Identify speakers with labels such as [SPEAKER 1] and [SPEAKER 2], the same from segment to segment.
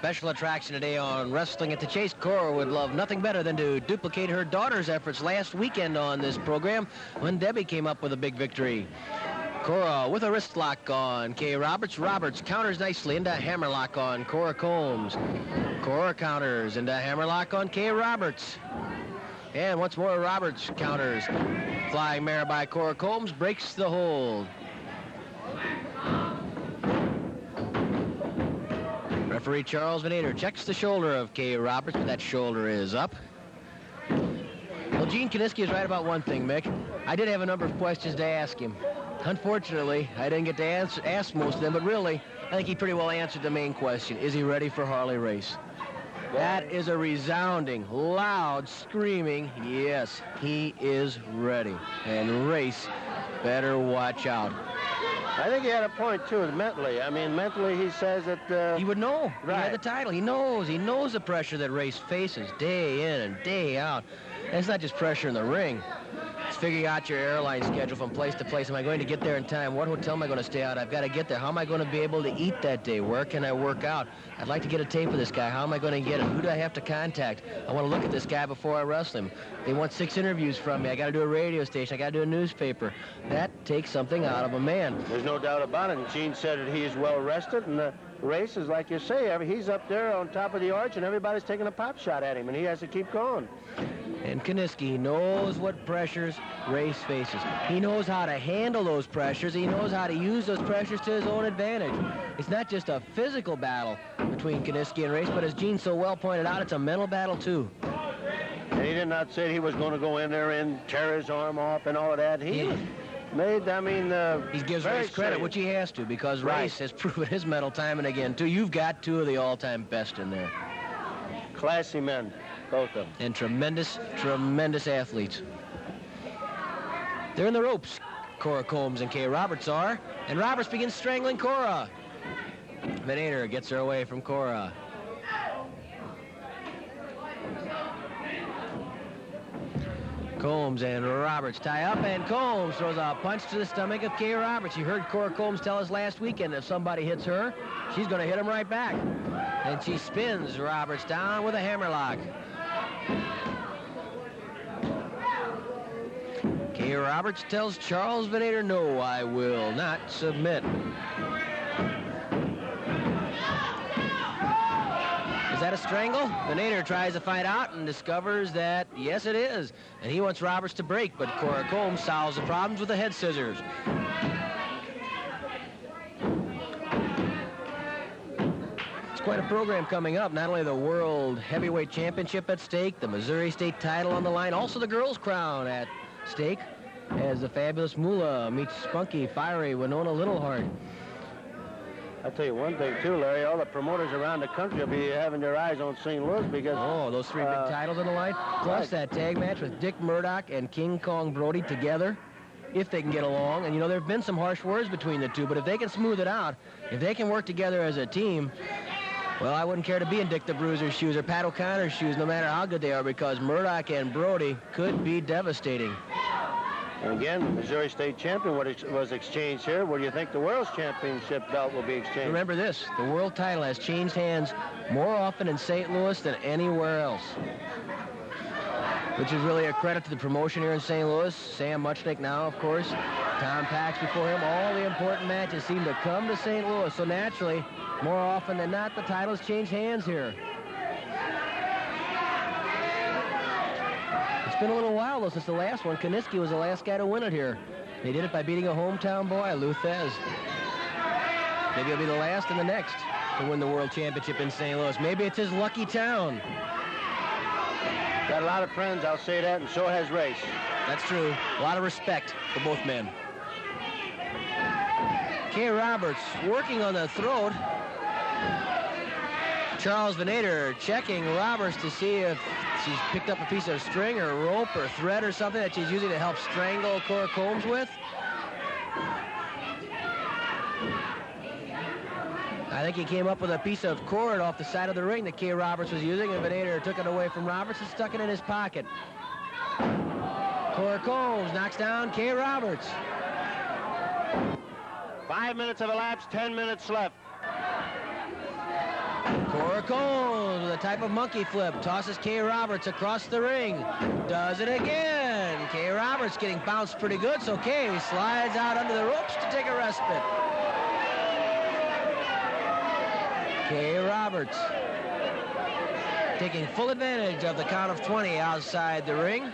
[SPEAKER 1] Special attraction today on Wrestling at the Chase. Cora would love nothing better than to duplicate her daughter's efforts last weekend on this program when Debbie came up with a big victory. Cora with a wrist lock on Kay Roberts. Roberts counters nicely into hammerlock on Cora Combs. Cora counters into hammerlock on Kay Roberts. And once more Roberts counters. Flying mare by Cora Combs breaks the hold. Referee Charles Venator checks the shoulder of Kay Roberts, but that shoulder is up. Well, Gene Kiniski is right about one thing, Mick. I did have a number of questions to ask him. Unfortunately, I didn't get to ask most of them, but really, I think he pretty well answered the main question. Is he ready for Harley Race? That is a resounding, loud, screaming, yes, he is ready. And Race better watch out.
[SPEAKER 2] I think he had a point, too, mentally. I mean, mentally, he says that...
[SPEAKER 1] he would know.
[SPEAKER 2] Right.
[SPEAKER 1] He had the title. He knows the pressure that Race faces day in and day out. And it's not just pressure in the ring. It's figuring out your airline schedule from place to place. Am I going to get there in time? What hotel am I going to stay out? I've got to get there. How am I going to be able to eat that day? Where can I work out? I'd like to get a tape of this guy. How am I going to get it? Who do I have to contact? I want to look at this guy before I wrestle him. They want 6 interviews from me. I got to do a radio station. I got to do a newspaper. That takes something out of a man.
[SPEAKER 2] There's no doubt about it. And Gene said that he is well rested, and the Race is, like you say, he's up there on top of the arch, and everybody's taking a pop shot at him, and he has to keep going.
[SPEAKER 1] And Kiniski knows what pressures Race faces. He knows how to handle those pressures. He knows how to use those pressures to his own advantage. It's not just a physical battle between Kiniski and Race, but as Gene so well pointed out, it's a mental battle, too.
[SPEAKER 2] And he did not say he was going to go in there and tear his arm off and all of that. He made, I mean...
[SPEAKER 1] he gives Race credit, which he has to, because Race has proven his mettle time and again, too. You've got 2 of the all-time best in there.
[SPEAKER 2] Classy men, both of them.
[SPEAKER 1] And tremendous, tremendous athletes. They're in the ropes, Cora Combs and Kay Roberts are, and Roberts begins strangling Cora. Venator gets her away from Cora. Combs and Roberts tie up, and Combs throws a punch to the stomach of Kay Roberts. You heard Cora Combs tell us last weekend if somebody hits her, she's going to hit him right back. And she spins Roberts down with a hammerlock. Kay Roberts tells Charles Venator, no, I will not submit. Is that a strangle? Venator tries to find out and discovers that, yes, it is. And he wants Roberts to break, but Cora Combs solves the problems with the head scissors. It's quite a program coming up. Not only the World Heavyweight Championship at stake, the Missouri State title on the line, also the girls' crown at stake as the fabulous Moolah meets spunky, fiery Winona Littleheart.
[SPEAKER 2] I'll tell you one thing, too, Larry. All the promoters around the country will be having their eyes on St. Louis because...
[SPEAKER 1] Oh, those 3 big titles on the line. Plus that tag match with Dick Murdoch and King Kong Brody together, if they can get along. And, you know, there have been some harsh words between the two, but if they can smooth it out, if they can work together as a team, well, I wouldn't care to be in Dick the Bruiser's shoes or Pat O'Connor's shoes, no matter how good they are, because Murdoch and Brody could be devastating.
[SPEAKER 2] And again, the Missouri State champion was exchanged here. Where do you think the World's Championship belt will be exchanged?
[SPEAKER 1] Remember this, the world title has changed hands more often in St. Louis than anywhere else, which is really a credit to the promotion here in St. Louis. Sam Muchnick now, of course. Tom Pax before him. All the important matches seem to come to St. Louis. So naturally, more often than not, the titles change hands here. It's been a little while, though, since the last one. Kiniski was the last guy to win it here. They did it by beating a hometown boy, Lou Thez. Maybe he'll be the last and the next to win the World Championship in St. Louis. Maybe it's his lucky town.
[SPEAKER 2] Got a lot of friends, I'll say that, and so has Race.
[SPEAKER 1] That's true. A lot of respect for both men. Kay Roberts working on the throat. Charles Venator checking Roberts to see if she's picked up a piece of string or rope or thread or something that she's using to help strangle Cora Combs with. I think he came up with a piece of cord off the side of the ring that Kay Roberts was using, and Venator took it away from Roberts and stuck it in his pocket. Cora Combs knocks down Kay Roberts.
[SPEAKER 2] 5 minutes have elapsed, 10 minutes left.
[SPEAKER 1] Cora Cora Combs with a type of monkey flip. Tosses Kay Roberts across the ring. Does it again. Kay Roberts getting bounced pretty good, so Kay slides out under the ropes to take a respite. Kay Roberts taking full advantage of the count of 20 outside the ring.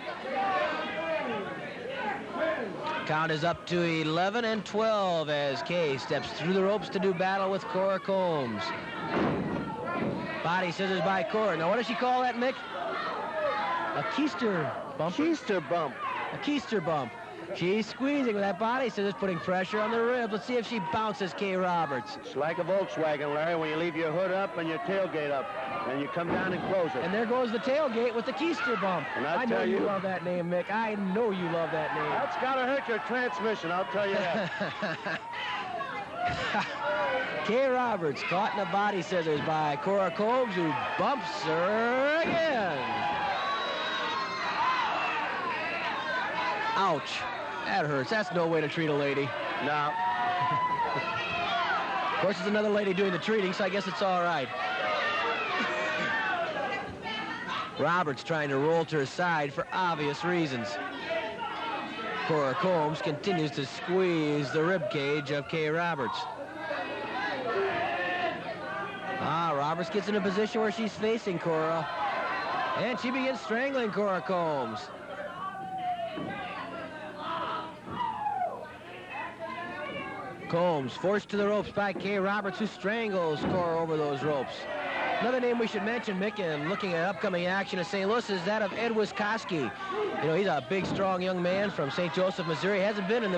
[SPEAKER 1] Count is up to 11 and 12 as Kay steps through the ropes to do battle with Cora Combs. Body scissors by Cora. Now, what does she call that, Mick? A keister bump.
[SPEAKER 2] Keister bump.
[SPEAKER 1] A keister bump. She's squeezing with that body scissors, putting pressure on the ribs. Let's see if she bounces Kay Roberts.
[SPEAKER 2] It's like a Volkswagen, Larry, when you leave your hood up and your tailgate up, and you come down and close it.
[SPEAKER 1] And there goes the tailgate with the keister bump.
[SPEAKER 2] And
[SPEAKER 1] I know you love that name, Mick. I know you love that name.
[SPEAKER 2] That's got to hurt your transmission, I'll tell you that.
[SPEAKER 1] Kay Roberts caught in the body scissors by Cora Combs, who bumps her again. Ouch. That hurts. That's no way to treat a lady.
[SPEAKER 2] No.
[SPEAKER 1] Of course, it's another lady doing the treating, so I guess it's all right. Roberts trying to roll to her side for obvious reasons. Cora Combs continues to squeeze the rib cage of Kay Roberts. Roberts gets in a position where she's facing Cora. And she begins strangling Cora Combs. Combs forced to the ropes by Kay Roberts, who strangles Cora over those ropes. Another name we should mention, Mick, and looking at upcoming action in St. Louis, is that of Ed Wiskoski. You know, he's a big, strong young man from St. Joseph, Missouri. Hasn't been in the